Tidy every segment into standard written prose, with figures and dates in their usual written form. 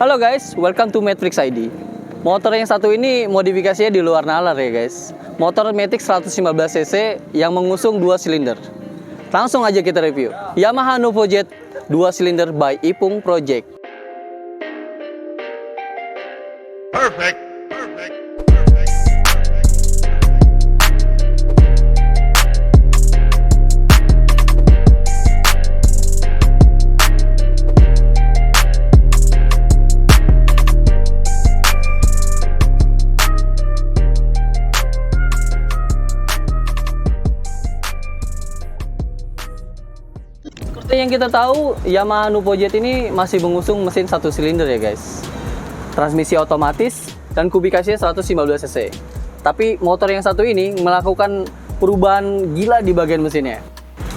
Halo guys, welcome to Matrix ID. Motor yang satu ini modifikasinya di luar nalar ya guys. Motor Matic 115cc yang mengusung 2 silinder. Langsung aja kita review. Yamaha Nuvo Jet 2 silinder by Ipung Project. Perfect. Seperti yang kita tahu, Yamaha Nuvo Jet ini masih mengusung mesin 1 silinder ya guys. Transmisi otomatis dan kubikasinya 115cc. Tapi motor yang satu ini melakukan perubahan gila di bagian mesinnya.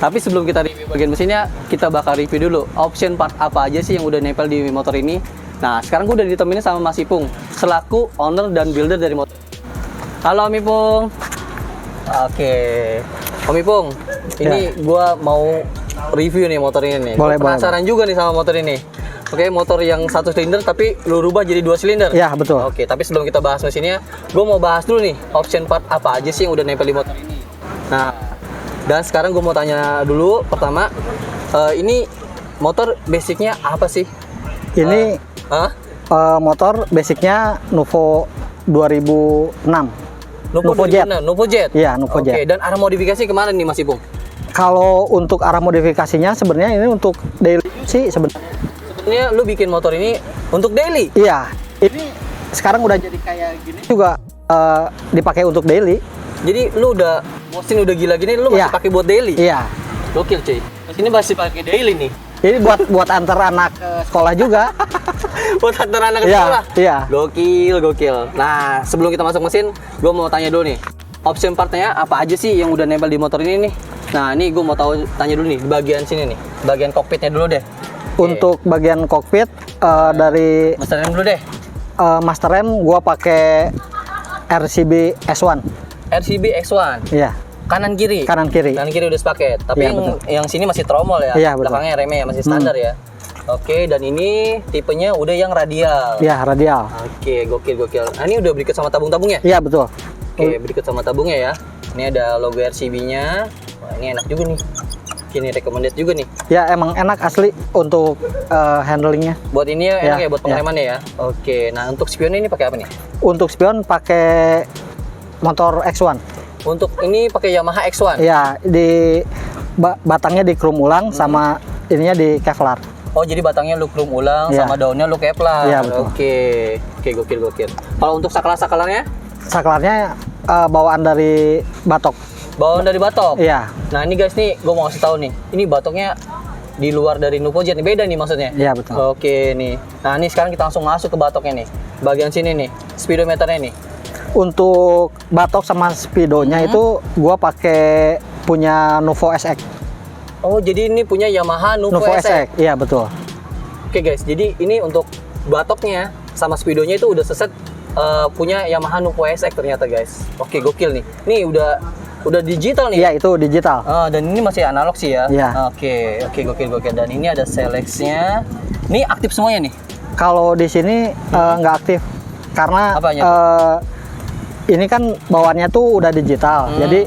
Tapi sebelum kita review bagian mesinnya, kita bakal review dulu option part apa aja sih yang udah nempel di motor ini. Nah, sekarang gue udah ditemenin sama Mas Ipung selaku owner dan builder dari motor. Halo Om Ipung. Oke. Om Ipung, ini gue mau review nih motor ini nih. Penasaran juga nih sama motor ini. Oke, motor yang 1 silinder tapi lu rubah jadi 2 silinder. Ya, betul. Oke, tapi sebelum kita bahas mesinnya, gue mau bahas dulu nih option part apa aja sih yang udah nempel di motor ini. Nah, dan sekarang gue mau tanya dulu pertama, ini motor basicnya apa sih? Ini motor basicnya Nuvo 2006. Nuvo Jet. Nuvo Jet. Iya, Nuvo Jet. Oke, dan arah modifikasi kemana nih Mas Ipung? Kalau untuk arah modifikasinya sebenarnya ini untuk daily sih sebenarnya. Sebenarnya lu bikin motor ini untuk daily? Iya. Ini sekarang udah jadi kayak gini juga dipakai untuk daily. Jadi lu udah mesin udah gila gini lu masih pakai buat daily? Iya. Gokil cuy. Ini masih pakai daily nih. Ini buat antar anak ke sekolah juga. Buat antar anak ke sekolah? Iya. Gokil. Nah, sebelum kita masuk mesin, gue mau tanya dulu nih. Option partnya apa aja sih yang udah nempel di motor ini nih? Nah, ini gue mau tanya dulu nih, di bagian sini nih. Bagian kokpitnya dulu deh. Untuk bagian kokpit dari Master rem dulu deh. master rem gua pakai RCB S1. RCB X1. Iya. Kanan kiri. Kanan kiri udah sepaket. Tapi Iya, yang sini masih tromol ya. Iya, betul. Belakangnya remnya ya masih standar ya. Oke, dan ini tipenya udah yang radial. Iya, radial. Oke, gokil. Nah, ini udah berikat sama tabung-tabungnya? Iya, betul. Oke, berikat sama tabungnya ya. Ini ada logo RCB-nya. Wah, ini enak juga nih. Ini recommended juga nih. Ya, emang enak asli untuk handlingnya. Buat ini ya, enak Ya, ya buat pengeremannya ya. Oke, nah untuk spionnya ini pakai apa nih? Untuk spion pakai motor X1. Untuk ini pakai Yamaha X1. Ya, di batangnya di chrome ulang sama ininya di Kevlar. Oh, jadi batangnya lu chrome ulang Ya. sama daunnya lu Kevlar. Iya, betul. Oke, gokil. Kalau untuk saklar-saklarnya? Saklarnya bawaan dari batok. Bawaan dari batok? Iya. Nah, ini guys nih, gue mau kasih tahu nih. Ini batoknya di luar dari Nuvo Jet nih, beda nih maksudnya. Iya, betul. Oke nih. Nah, ini sekarang kita langsung masuk ke batoknya nih. Bagian sini nih, speedometernya nih. Untuk batok sama speedonya itu gua pakai punya Nuvo SX. Oh, jadi ini punya Yamaha Nuvo SX. Iya, betul. Oke guys, jadi ini untuk batoknya sama speedonya itu udah seset punya Yamaha Nuvo SX ternyata guys. Oke, gokil nih. Ini udah digital nih. Iya, itu digital. Dan ini masih analog sih ya. Iya. Oke, gokil. Dan ini ada seleksnya. Ini aktif semuanya nih. Kalau di sini nggak aktif karena Apanya ini kan bawaannya tuh udah digital, jadi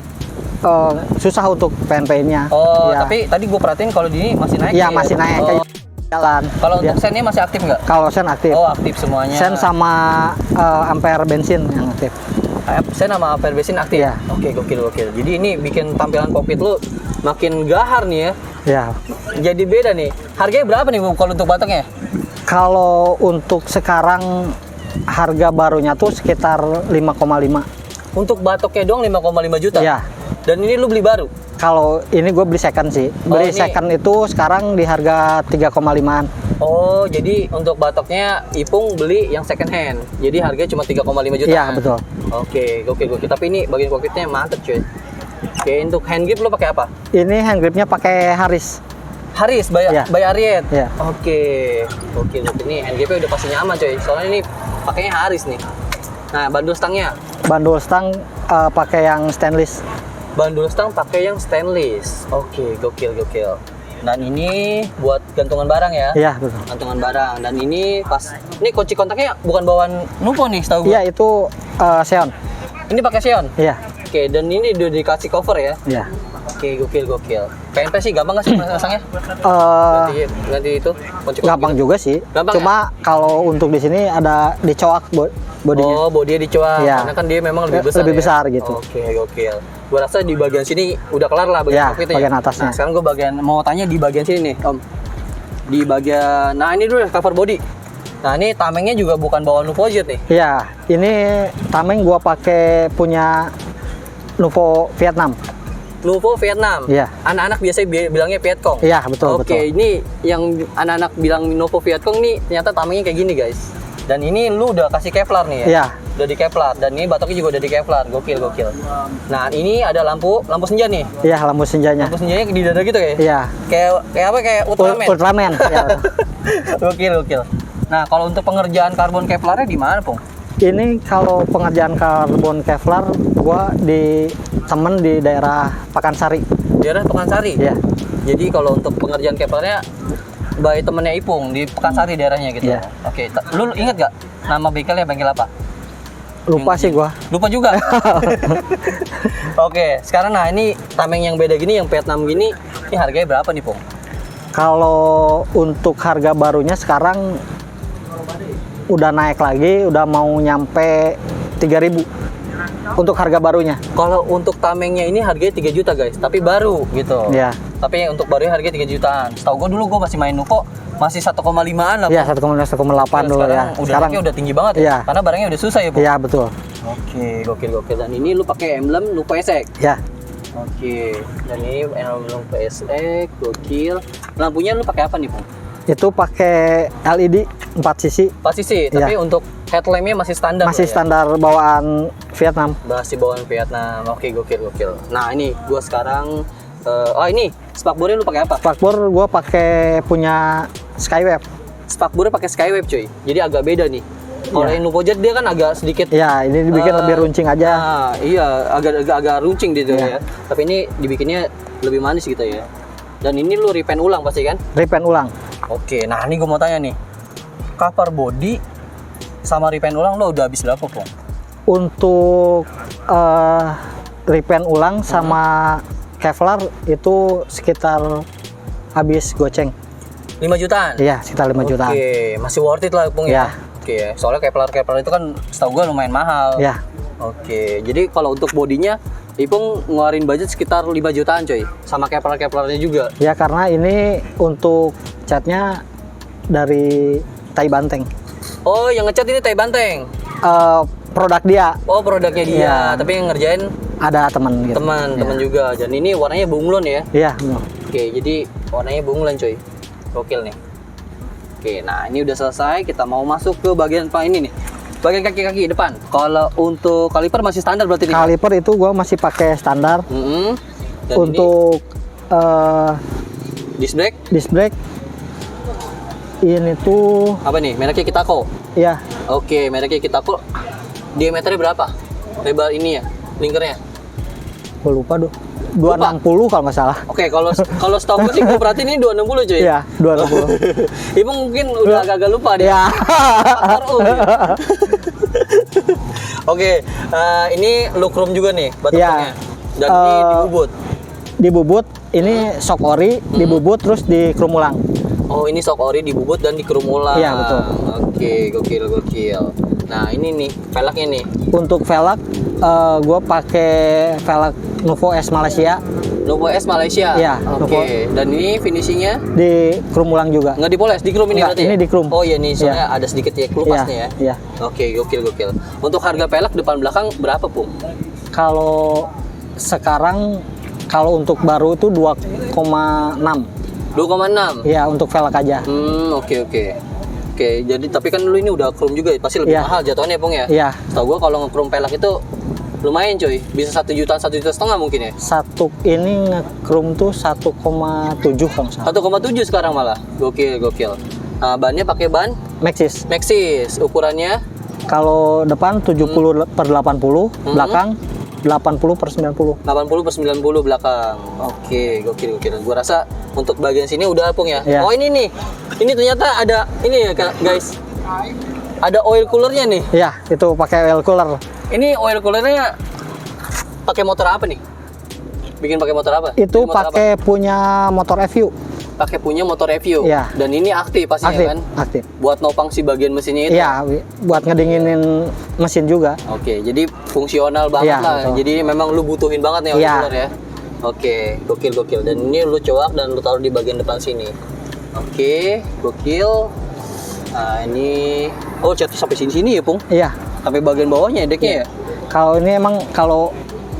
susah untuk PNP-nya. Oh, Ya. tapi tadi gue perhatiin kalau di ini masih naik. Iya, ya? masih naik Oh. kayak jalan. Kalau Ya. untuk sennya masih aktif nggak? Kalau sen aktif. Oh, aktif semuanya. Sen sama ampere bensin yang aktif. Sen sama ampere bensin aktif. Iya. Oke, gokil. Jadi ini bikin tampilan kokpit lu makin gahar nih ya. Ya. Jadi beda nih. Harganya berapa nih Bu kalau untuk batoknya? Kalau untuk sekarang harga barunya tuh sekitar 5,5. Untuk batoknya doang 5,5 juta? Iya. Dan ini lu beli baru? Kalau ini gue beli second sih. Beli ini- second itu sekarang di harga 3,5-an. Oh, jadi untuk batoknya Ipung beli yang second hand. Jadi harganya cuma 3,5 juta. Iya, betul. Oke, gokil. Tapi ini bagian kokpitnya mantep cuy. Oke, untuk hand grip lu pakai apa? Ini hand gripnya pakai Haris. Haris, by Iya. Ariet. Iya. Oke. Ini hand gripnya udah pasti nyaman coy. Soalnya ini pakainya Haris nih. Nah, bandul stangnya? Bandul stang pakai yang stainless. Bandul stang pakai yang stainless. Oke, gokil. Dan ini buat gantungan barang ya. Iya, betul. Gantungan barang. Dan ini ini kunci kontaknya bukan bawaan Nuvo nih, setahu gue. Iya, itu Xeon. Ini pakai Xeon. Iya. Oke, dan ini udah dikasih cover ya. Iya. Oke, gokil. PNP sih gampang nggak sih masangnya? Ganti itu kunci kontak Gampang gitu? juga sih. Gampang Cuma kalau untuk di sini ada dicoak bodinya. Oh, bodinya dicoak. Iya. Karena kan dia memang lebih besar. Lebih ya? besar gitu. Oke, gokil. Gua rasa di bagian sini udah kelar lah bagian Iya, kokpitnya. bagian atasnya. Nah, sekarang gua mau tanya di bagian sini nih, Om. Di bagian, nah ini dulu ya, cover body. Nah, ini tamengnya juga bukan bawaan Nuvo Jet nih. Iya, ini tameng gua pakai punya Nuvo Vietnam. Nuvo Vietnam. Iya. Anak-anak biasanya bilangnya Vietcong. Iya, betul, Oke, betul. ini yang anak-anak bilang Nuvo Vietcong nih ternyata tamengnya kayak gini, guys. Dan ini lu udah kasih Kevlar nih ya? Iya. Udah di Kevlar, dan ini batoknya juga udah di Kevlar. Gokil. Nah, ini ada lampu senja nih. Iya, lampu senjanya. Lampu senjanya di dada gitu ya? Iya. Kayak apa? Kayak Ultraman. Ultraman. Iya. Gokil. Nah, kalau untuk pengerjaan karbon Kevlarnya di mana, Pung? Ini kalau pengerjaan karbon Kevlar gua di temen di daerah Pakansari. Daerah Pekansari. Iya. Jadi kalau untuk pengerjaan Kevlarnya by temennya Ipung di Pekansari daerahnya gitu. Iya. Oke, lu inget gak nama bengkelnya bengkel apa? Lupa sih gua. Lupa juga. Oke, sekarang nah ini tameng yang beda gini, yang Vietnam gini, ini harganya berapa nih, Pung? Kalau untuk harga barunya sekarang udah naik lagi, udah mau nyampe 3.000 untuk harga barunya. Kalau untuk tamengnya ini harganya 3 juta, guys, tapi baru gitu. Iya. Tapi untuk barunya harganya 3 jutaan. Setahu gue dulu gue masih main Nuvo masih 1,5-an lah. Iya, 1,8 dulu ya. Sekarang udah tinggi banget ya. Iya. Karena barangnya udah susah ya, Bu. Iya, betul. Oke, gokil. Dan ini lu pakai emblem Nuvo SX. Ya. Oke. Dan ini emblem Nuvo SX, gokil. Lampunya lu pakai apa nih, Bung? Itu pakai LED 4 sisi. Pasti sih, tapi untuk headlampnya masih standar. Masih lah ya? standar bawaan Vietnam. Masih bawaan Vietnam. Oke, gokil. Nah, ini gua sekarang ini spakbornya lu pakai apa? Spakbor gua pakai punya Skywave. Spakbornya pakai Skywave, cuy. Jadi agak beda nih. Kalau Iya. yang Nuvo Jet dia kan agak sedikit Ya, ini dibikin lebih runcing aja. Nah, iya, agak runcing gitu Iya. ya. Tapi ini dibikinnya lebih manis gitu ya. Dan ini lu repaint ulang pasti kan? Repaint ulang. Oke, nah ini gue mau tanya nih. Cover body sama repaint ulang lo udah habis berapa, Pong? Untuk repaint ulang sama Kevlar itu sekitar habis goceng. 5 jutaan? Iya, sekitar 5 jutaan. Oke, masih worth it lah, Pong ya? Iya. Oke, soalnya Kevlar itu kan setahu gue lumayan mahal. Iya. Oke, jadi kalau untuk bodinya Ipung ngeluarin budget sekitar 5 jutaan, coy. Sama Kevlarnya juga. Ya, karena ini untuk catnya dari Tai Banteng. Oh, yang ngecat ini Tai Banteng. Produk dia Oh, produknya dia, Iya. tapi yang ngerjain ada teman gitu. teman juga. Dan ini warnanya bunglon ya. Iya, benar. Oke, jadi warnanya bunglon, coy. Gokil nih. Oke, nah ini udah selesai. Kita mau masuk ke bagian ini nih. Bagian kaki-kaki depan. Kalau untuk kaliper masih standar berarti nih. Kaliper itu gua masih pakai standar. Dan Untuk ini disc brake disc brake ini tuh apa nih? Mereknya Kitako. ya Oke, mereknya Kitako. Diameternya berapa? Lebar ini ya, linkernya. gue lupa 260 kalau nggak salah. Oke, kalau setahu gue sih gue perhatiin ini 260, cuy. Iya, 260. Ibu mungkin udah agak-agak lupa dia. Ya. Faktor U, ya. Oke, ini look room juga nih batoknya. Iya. Dan ini dibubut. Dibubut, ini sok ori, dibubut terus dikrum ulang. Oh, ini sok ori dibubut dan dikerum ulang. Iya, betul. Oke, gokil. Nah, ini nih velgnya nih. Untuk velg gue pakai velg Nuvo S Malaysia, Nuvo S Malaysia. Iya, Oke. Nuvo. Dan ini finishingnya dikrum ulang juga. nggak dipoles, dikrum ini Nggak, berarti. ini ya? dikrum. Oh iya nih, soalnya ada sedikit ya kelupasnya ya. Iya. Oke, gokil. Untuk harga velg depan belakang berapa, Pung? Kalau sekarang kalau untuk baru itu 2,6. 2,6. Ya, untuk velg aja. Oke, jadi tapi kan lu ini udah chrome juga, pasti lebih Iya. mahal jatuhannya, Pung ya? Iya. Setahu gua kalau nge-chrome pelek itu lumayan, coy. Bisa 1 juta, 1,5 juta mungkin ya. Satu ini ngekrum tuh 1,7 kalau nggak salah. 1,7 sekarang malah. Gokil. Nah, bannya pakai ban Maxxis. Maxxis, ukurannya Kalau depan 70/80, belakang 80/90. 80/90 belakang. Oke, gokil. Gua rasa untuk bagian sini udah Pung ya. Iya. Oh ini nih. Ini ternyata ada ini ya guys. Ada oil coolernya nih. Iya, itu pakai oil cooler. Ini oil coolernya pakai motor apa nih? Bikin pakai motor apa? Itu Ini motor apa? pakai punya motor FU. Pakai punya motor review. Iya. Dan ini aktif pastinya Aktif, kan? aktif. Buat nopang si bagian mesinnya itu. Iya, buat ngedinginin mesin juga. Oke, jadi fungsional banget Iya, lah. betul. Jadi memang lu butuhin banget nih oil Iya. cooler ya. Oke, gokil. Dan ini lu coak dan lu taruh di bagian depan sini. Oke, gokil. Nah, ini cat sampai sini ya, Pung. Iya. Sampai bagian bawahnya deknya ya. Kalau ini emang kalau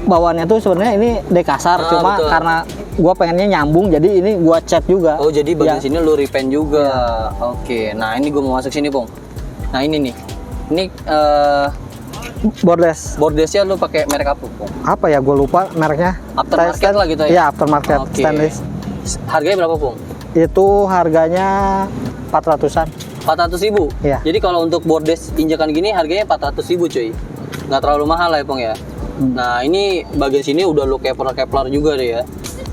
bawaannya tuh sebenarnya ini dek kasar, Ah, cuma betul. karena gua pengennya nyambung jadi ini gua cat juga. Oh, jadi bagian Iya. sini lu repaint juga. Oke. Nah, ini gua mau masuk sini, Pung. Nah, ini nih. Ini Bordes. bordesnya lu pakai merek apa, Pung? Apa ya, gua lupa mereknya. Aftermarket lah gitu ya? Iya, aftermarket Oke. stainless. Harganya berapa, Pung? Itu harganya 400-an. 400.000. Iya. Jadi kalau untuk bordes injakan gini harganya 400.000 cuy. Nggak terlalu mahal lah ya, Pong ya. Nah, ini bagian sini udah lu Kevlar juga deh ya.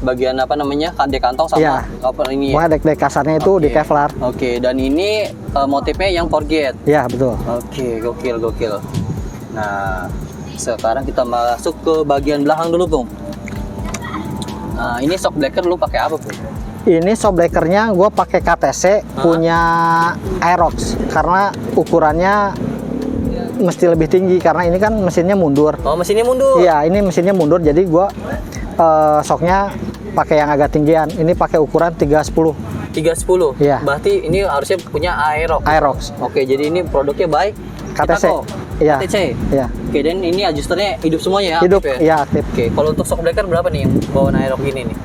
Bagian apa namanya? Kade kantong sama Iya. cover ini ya. Pokoknya dek kasarnya itu di Oke. Kevlar. Oke, dan ini motifnya yang forget. Iya, betul. Oke, gokil. Nah, sekarang kita masuk ke bagian belakang dulu, Pung. Nah, ini shock breaker lu pakai apa, Pung? Ini shockbreakernya gue pakai KTC punya Aerox karena ukurannya mesti lebih tinggi karena ini kan mesinnya mundur. Oh, mesinnya mundur. Iya, ini mesinnya mundur jadi gue shocknya pakai yang agak tinggian. Ini pakai ukuran 310 310. Iya. Berarti ini harusnya punya Aerox. Aerox. Oke, jadi ini produknya baik. KTC. Hitaco. Iya. KTC. Iya. Oke, dan ini adjusternya hidup semuanya ya? Hidup, aktif ya? iya aktif. Oke, kalau untuk shock breaker berapa nih yang bawaan Aerox ini nih?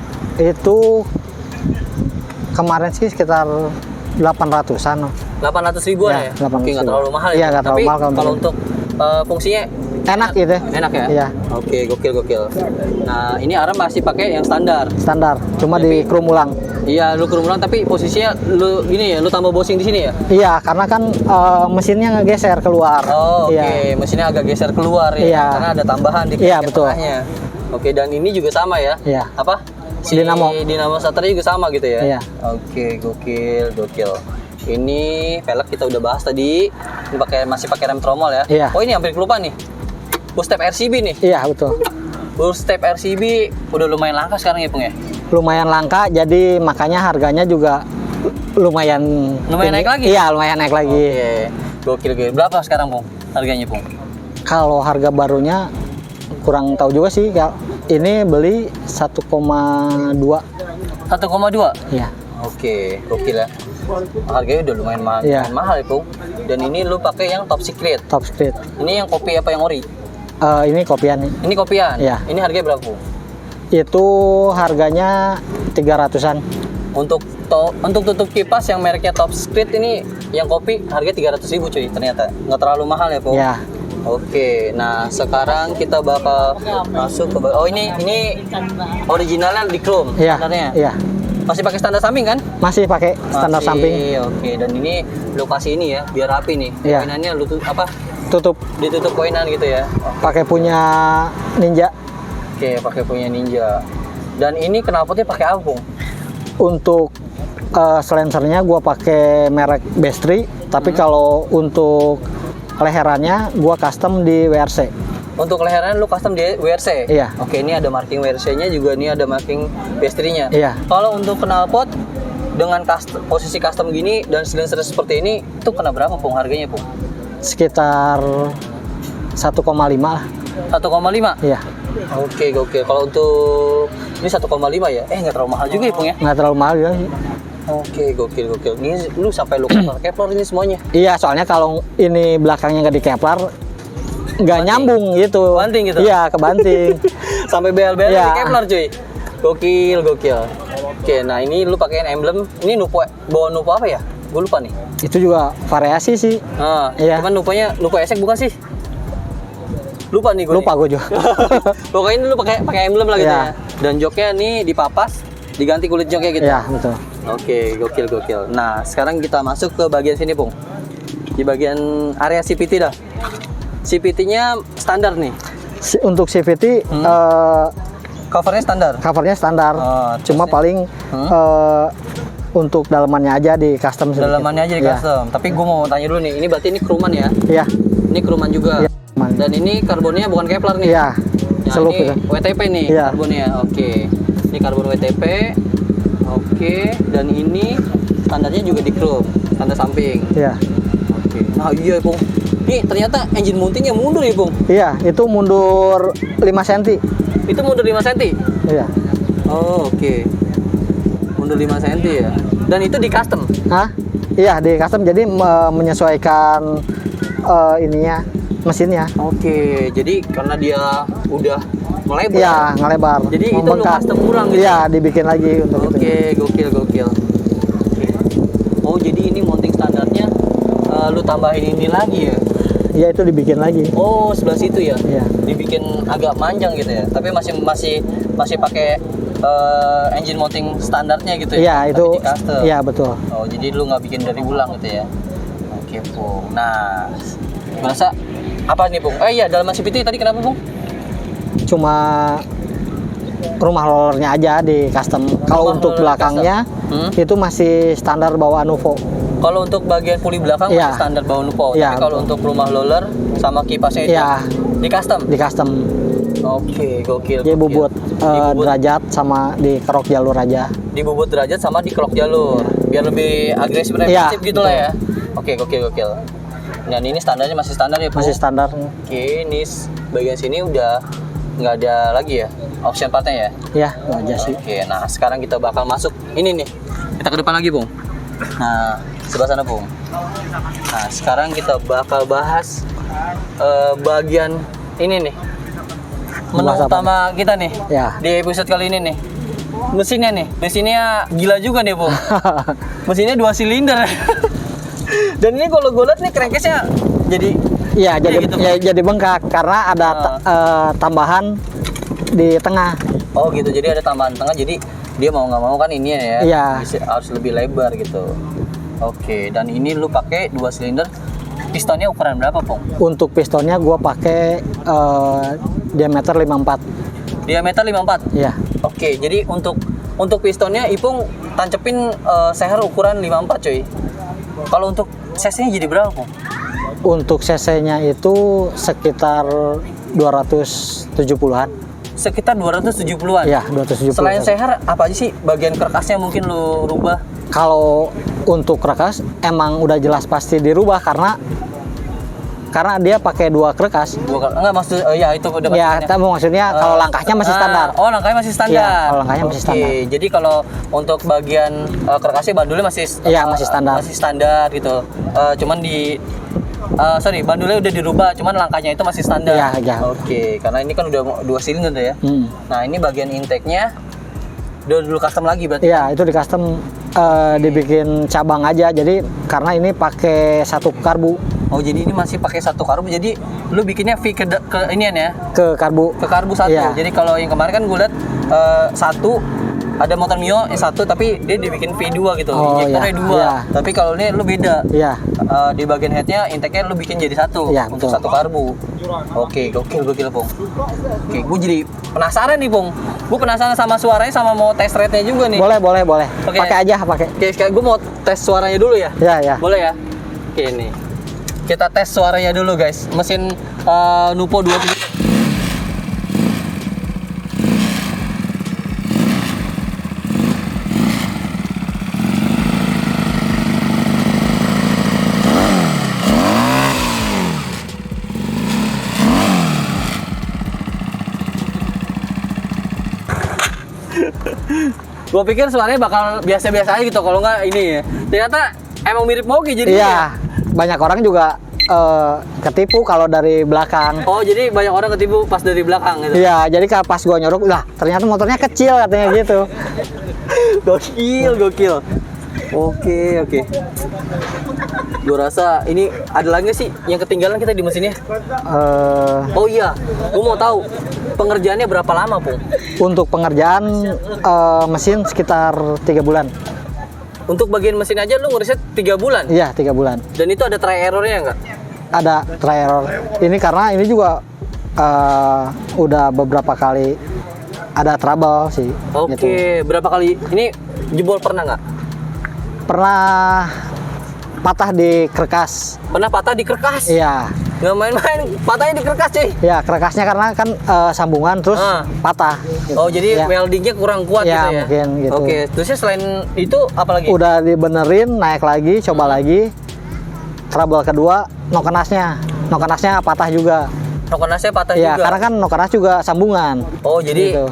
Itu kemarin sih sekitar 800-an. 800.000-an Ya, ya? 800.000. Oke, nggak terlalu mahal Iya, ya? nggak terlalu Tapi mahal kalau untuk- untuk fungsinya Enak gitu. enak ya? Iya. Oke, gokil. Nah, ini Aram masih pakai yang standar. Standar, cuma di krum ulang. Iya, lu kerumunan tapi posisinya lu gini ya, lu tambah bosing di sini ya? Iya, karena kan mesinnya ngegeser keluar. Oh, oke. Iya. Mesinnya agak geser keluar ya, Iya. karena ada tambahan di Iya, bagian betul. tengahnya. Oke, dan ini juga sama ya? Iya. Apa? Dinamo starternya juga sama gitu ya? Iya. Oke, gokil. Ini velg kita udah bahas tadi. Ini masih pakai rem tromol ya? Iya. Oh, ini hampir lupa nih. Boost step RCB nih. Iya, betul. Boost step RCB udah lumayan langka sekarang ya, Pung ya? Lumayan langka, jadi makanya harganya juga lumayan Lumayan naik lagi? Iya, lumayan naik lagi. Oke. Gokil. Berapa sekarang, Pung? Harganya, Pung? Kalau harga barunya kurang tahu juga sih. Ini beli 1,2. 1,2? Iya. Oke, gokil ya. Harganya udah lumayan Iya. mahal ya, Pung. Dan ini lu pakai yang top secret. Top speed. Ini yang kopi apa yang ori? Ini kopian nih. Ini kopian. Iya. Ini harganya berapa, Pung? Itu harganya 300-an. Untuk tutup kipas yang mereknya Top Secret ini yang kopi harganya 300.000 cuy ternyata. Nggak terlalu mahal ya, Pung? Iya. Oke, nah sekarang kita bakal masuk ke ini originalnya di chrome Iya. standarnya. Iya. Masih pakai standar samping kan? Masih pakai standar Masih, samping. Oke, dan ini lokasi ini ya, biar rapi nih. Iya. Koinannya lu Tutup ditutup koinan gitu ya. pakai punya Ninja. Oke, pakai punya Ninja. Dan ini knalpotnya pakai apa, Pung? Untuk silencernya gua pakai merek Bestri, tapi kalau untuk leherannya gua custom di WRC. Untuk leherannya lu custom di WRC? Iya. Oke, ini ada marking WRC-nya juga, ini ada marking Bestri-nya. Iya. Kalau untuk knalpot dengan posisi custom gini dan silencer seperti ini, itu kena berapa, Pung, harganya, Pung? Sekitar 1,5 lah. 1,5? Iya. Oke, gokil. Kalau untuk ini 1,5 ya? Nggak terlalu mahal juga ya, Pung ya? Nggak terlalu mahal juga sih. Oke, gokil. Ini lu sampai lu Kevlar ini semuanya. Iya, soalnya kalau ini belakangnya nggak di Kevlar, nggak nyambung gitu. Kebanting gitu? Iya, kebanting. Sampai bel-bel Iya. di Kevlar, cuy. Gokil. Oke, nah ini lu pakein emblem. Ini bawa nupo apa ya? Gue lupa nih. Itu juga variasi sih. Iya. Cuman nupo esek bukan sih? Lupa nih gue. Lupa gue juga. Pokoknya ini lu pakai emblem lah gitu Iya. ya. Dan joknya nih dipapas, diganti kulit joknya gitu. Iya, betul. Oke, gokil. Nah, sekarang kita masuk ke bagian sini, Pung. Di bagian area CVT dah. CVT-nya standar nih. Untuk CVT Covernya standar. covernya standar, Oh, cuma terus paling untuk dalamannya aja di custom sedikit. Dalamannya aja di Iya. custom. Tapi gue mau tanya dulu nih, ini berarti ini Crewman ya? Iya. Ini Crewman juga. Iya, Crewman. Dan ini karbonnya bukan Kevlar nih. Iya. Nah, Selup ini itu. WTP nih Iya. karbonnya. Oke. Ini karbon WTP. Oke. Dan ini standarnya juga di chrome, standar samping. Iya. Oke. Nah iya Bung. Nih ternyata engine mountingnya mundur ya Bung. Iya, itu mundur 5 cm. Itu mundur 5 cm. Iya. Oh oke. Mundur 5 cm ya. Dan itu di custom. Hah? Iya, di custom jadi menyesuaikan ininya, mesinnya. Oke. Jadi karena dia udah melebar. Iya, ngelebar. Jadi itu lu custom kurang gitu? Iya, dibikin lagi untuk itu. Oke, gokil. Oke. Oh, jadi ini mounting standarnya lu tambahin ini lagi ya? Iya, itu dibikin lagi. Oh, sebelah situ ya? Iya. Dibikin agak manjang gitu ya. Tapi masih pakai engine mounting standarnya gitu ya? Iya, Tapi itu. di custom. Iya, betul. Oh, jadi lu nggak bikin dari ulang gitu ya? Oke, Bung. Nah, berasa apa nih, Bung? Iya, dalam CVT tadi kenapa, Bung? Cuma rumah rollernya aja di custom. Kalau Rumah untuk roller belakangnya itu masih standar bawaan UFO. Kalau untuk bagian puli belakang Iya. masih standar bawah Nuvo. Iya, Tapi kalau betul. untuk rumah roller sama kipasnya itu Iya. di custom. Di custom. Oke, gokil. Dia gokil. bubut Dibubut- derajat sama di kerok jalur aja. dibubut derajat sama di clock jalur biar lebih agresif dan Iya, efektif gitu lah ya. Oke, gokil. Dan ini standarnya masih standar ya, Bu? Masih standar. Oke, ini bagian sini udah nggak ada lagi ya option partnya ya. Ya, itu aja sih. Oke, nah sekarang kita bakal masuk ini nih. Kita ke depan lagi, Bung. Nah, sebelah sana, Bung. Nah, sekarang kita bakal bahas bagian ini nih. Menu Bahas apa utama kita nih. Ya. Di episode kali ini nih. Mesinnya nih. Mesinnya gila juga nih, Bung. Mesinnya 2 silinder. Dan ini kalau gue lihat nih crankcase-nya jadi Iya, jadi gitu, ya, jadi bengkak karena ada tambahan di tengah. Oh gitu, jadi ada tambahan tengah, jadi dia mau nggak mau kan ini ya, Iya. harus lebih lebar gitu. Oke, dan ini lu pakai 2 silinder, pistonnya ukuran berapa, Pong? Untuk pistonnya gua pakai diameter 54. Diameter 54. Iya. Oke, jadi untuk pistonnya Ipung tancepin seher ukuran 54, coy. Kalau untuk cc-nya jadi berapa, Pong? Untuk cc-nya itu sekitar 270-an. Sekitar 270-an. Iya, 270. Selain seher, apa aja sih bagian kerkasnya mungkin lu rubah? Kalau untuk kerkas emang udah jelas pasti dirubah karena dia pakai 2 kerkas. Enggak maksud ya itu udah Ya, maksudnya. tapi maksudnya kalau langkahnya masih standar. Oh, langkahnya masih standar. Iya, kalau langkahnya masih Oke, standar. jadi kalau untuk bagian kerkasnya bandulnya masih Iya, masih standar. Masih standar gitu. Cuman bandulnya udah dirubah, cuman langkahnya itu masih standar. Iya, iya. Oke, karena ini kan udah 2 silinder ya. Nah, ini bagian intake-nya udah dulu custom lagi berarti. Iya, itu di custom dibikin cabang aja. Jadi karena ini pakai 1 karbu Oh, jadi ini masih pakai 1 karbu. Jadi lu bikinnya V ke inian ya. ke karbu. Ke karbu 1. Iya. Jadi kalau yang kemarin kan gue lihat 1 ada motor Mio yang 1 tapi dia dibikin V2 gitu. Oh, Injektornya iya. 2. Iya. Tapi kalau ini lu beda. Iya. Di bagian headnya intake-nya lu bikin jadi 1 Iya, untuk betul. 1 karbu. Oke, gokil, Pong. Oke, gue jadi penasaran nih, Pong. Gue penasaran sama suaranya sama mau tes rate-nya juga nih. Boleh. Oke. Pakai aja, pakai. Oke, sekarang gue mau tes suaranya dulu ya. Ya. Boleh ya? Oke, nih. Kita tes suaranya dulu, guys. Mesin Nuvo 2. Gue pikir suaranya bakal biasa-biasa aja gitu, kalau nggak ini ya. Ternyata emang mirip Mogi jadi. Iya. Banyak orang juga ketipu kalau dari belakang. Oh, jadi banyak orang ketipu pas dari belakang gitu. Iya, jadi pas gua nyorok, lah ternyata motornya kecil katanya gitu. Gokil. Oke. Gue rasa ini ada lagi nggak sih yang ketinggalan kita di mesinnya? Oh iya, gue mau tahu pengerjaannya berapa lama, Pung? Untuk pengerjaan mesin sekitar 3 bulan. Untuk bagian mesin aja lu ngeriset 3 bulan? Iya, 3 bulan. Dan itu ada try errornya nggak? Ada try error. Ini karena ini juga udah beberapa kali ada trouble sih. Oke, Gitu. berapa kali ini jebol pernah nggak? Pernah patah di kerkas. Pernah patah di kerkas? Iya. Nggak main-main, patahnya di kerkas cuy. Ya, kerkasnya karena kan sambungan terus Ah. patah. gitu. Oh, jadi Ya. weldingnya kurang kuat Ya, gitu ya? mungkin gitu. Oke, terusnya selain itu apa lagi? Udah dibenerin, naik lagi, coba lagi. Trouble kedua, nokenasnya. Nokenasnya patah juga. Nokenasnya patah Iya, juga? karena kan nokenas juga sambungan. Oh, jadi Gitu.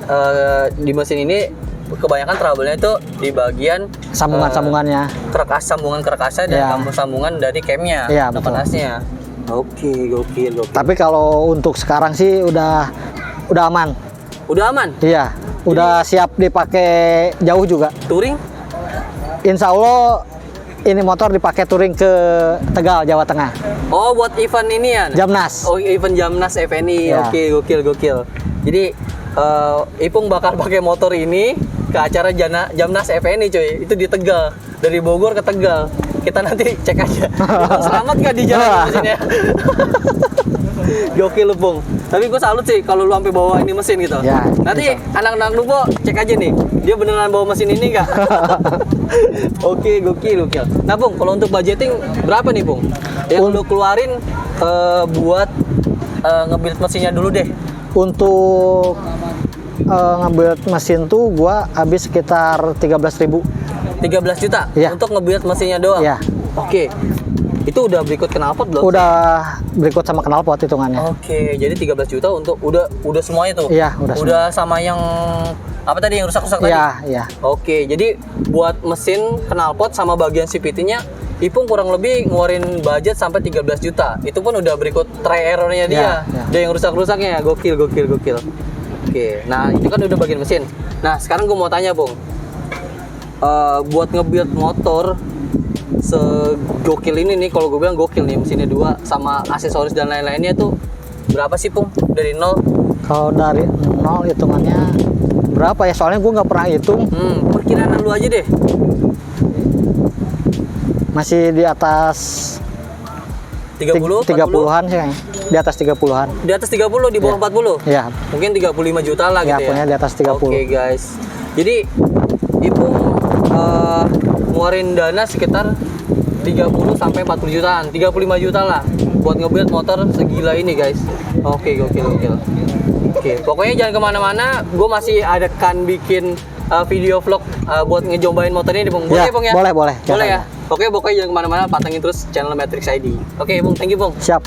di mesin ini kebanyakan trouble-nya itu di bagian Sambungan-sambungannya. sambungan kerkasnya dan Iya. sambungan dari camnya, Iya, betul. nokenasnya. Oke, gokil. Tapi kalau untuk sekarang sih udah aman. Udah aman? Iya, udah siap dipakai jauh juga. Touring? Insya Allah ini motor dipakai touring ke Tegal, Jawa Tengah. Oh, buat event ini ya? Jamnas. Oh, event Jamnas FNI. Ya. Oke, gokil. Jadi Ipung bakal pakai motor ini ke acara Jamnas FNI cuy. Itu di Tegal. Dari Bogor ke Tegal. Kita nanti cek aja. Ipung selamat gak di jalan mesinnya? Gokil lu, Pung. Tapi gue salut sih kalau lu sampai bawa ini mesin gitu. Ya, Nanti anak-anak lu Bo, cek aja nih. Dia beneran bawa mesin ini nggak? Oke, gokil. Nah, Pung, kalau untuk budgeting berapa nih, Pung? Yang lu keluarin buat nge-build mesinnya dulu deh. Untuk nge-build mesin tuh gua habis sekitar 13.000. 13 juta Iya. untuk nge-build mesinnya doang. Iya. Oke. Itu udah berikut knalpot belum? Udah berikut sama knalpot hitungannya. Oke, jadi 13 juta untuk udah semuanya tuh. Iya, udah sama yang apa tadi yang rusak-rusak tadi? Iya. Oke, jadi buat mesin, knalpot sama bagian CVT-nya Ipung kurang lebih ngeluarin budget sampai 13 juta. Itu pun udah berikut try error-nya dia. Iya. Dia yang rusak-rusaknya. Gokil. Oke, nah itu kan udah bagian mesin. Nah, sekarang gue mau tanya, Bung. Buat nge-build motor segokil ini nih, kalau gue bilang gokil nih, mesinnya 2 sama aksesoris dan lain-lainnya tuh berapa sih, Pung? Dari 0? Kalau dari 0 hitungannya berapa ya? Soalnya gua nggak pernah hitung. Perkiraan lu aja deh. Masih di atas 30, 30-an sih kayaknya. Di atas 30-an. Di atas 30, di bawah 40? Iya. Mungkin 35 juta lah Ya, gitu ya? pokoknya di atas 30. Oke, guys. Jadi, Ipung ngeluarin dana sekitar 30 sampai 40 jutaan. 35 juta lah buat nge-build motor segila ini, guys. Oke, gokil. Oke, pokoknya jangan kemana-mana. Gue masih akan bikin video vlog buat ngejobain motor ini, Bung. Boleh, Ya, Bung ya? boleh. Boleh ya? Oke, pokoknya jangan kemana-mana, pantengin terus channel Matrix ID. Oke, Bung, thank you, Bung. Siap.